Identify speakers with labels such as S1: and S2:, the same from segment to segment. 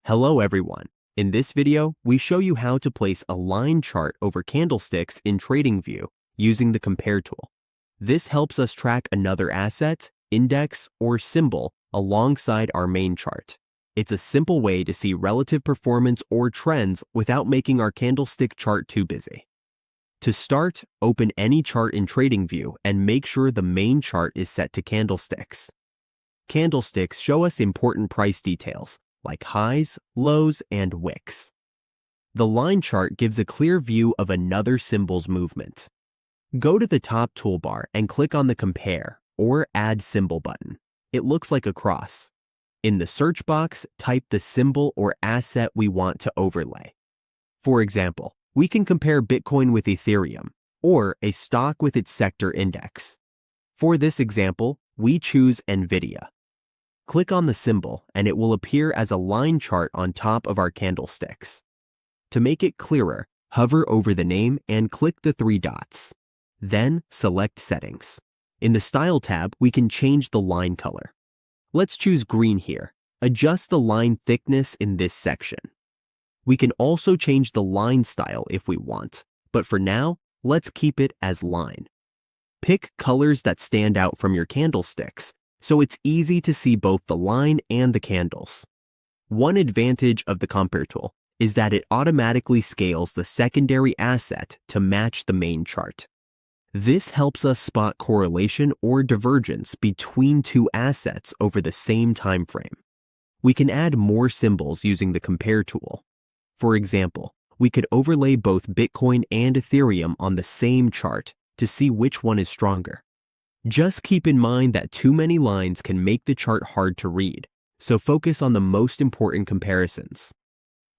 S1: Hello everyone. In this video, we show you how to place a line chart over candlesticks in Tradingview using the Compare tool. This helps us track another asset, index, or symbol alongside our main chart. It's a simple way to see relative performance or trends without making our candlestick chart too busy. To start, open any chart in Tradingview and make sure the main chart is set to candlesticks. Candlesticks show us important price details, like highs, lows, and wicks. The line chart gives a clear view of another symbol's movement. Go to the top toolbar and click on the Compare or Add Symbol button. It looks like a cross. In the search box, type the symbol or asset we want to overlay. For example, we can compare Bitcoin with Ethereum or a stock with its sector index. For this example, we choose NVIDIA. Click on the symbol and it will appear as a line chart on top of our candlesticks. To make it clearer, hover over the name and click the three dots. Then select Settings. In the Style tab, we can change the line color. Let's choose green here. Adjust the line thickness in this section. We can also change the line style if we want, but for now, let's keep it as line. Pick colors that stand out from your candlesticks, so it's easy to see both the line and the candles. One advantage of the Compare tool is that it automatically scales the secondary asset to match the main chart. This helps us spot correlation or divergence between two assets over the same time frame. We can add more symbols using the Compare tool. For example, we could overlay both Bitcoin and Ethereum on the same chart to see which one is stronger. Just keep in mind that too many lines can make the chart hard to read, so focus on the most important comparisons.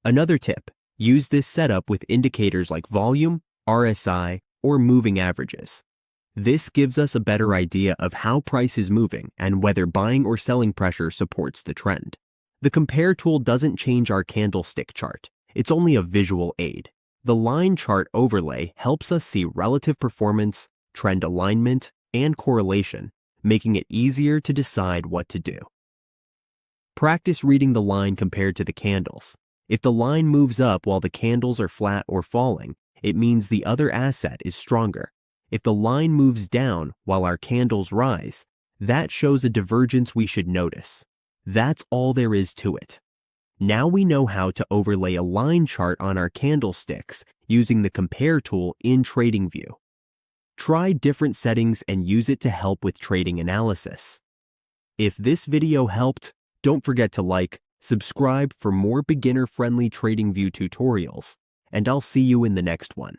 S1: Another tip, use this setup with indicators like volume, RSI, or moving averages. This gives us a better idea of how price is moving and whether buying or selling pressure supports the trend. The Compare tool doesn't change our candlestick chart. It's only a visual aid. The line chart overlay helps us see relative performance, trend alignment, and correlation, making it easier to decide what to do. Practice reading the line compared to the candles. If the line moves up while the candles are flat or falling, it means the other asset is stronger. If the line moves down while our candles rise, that shows a divergence we should notice. That's all there is to it. Now we know how to overlay a line chart on our candlesticks using the Compare tool in Tradingview. Try different settings and use it to help with trading analysis. If this video helped, don't forget to like, subscribe for more beginner-friendly Tradingview tutorials, and I'll see you in the next one.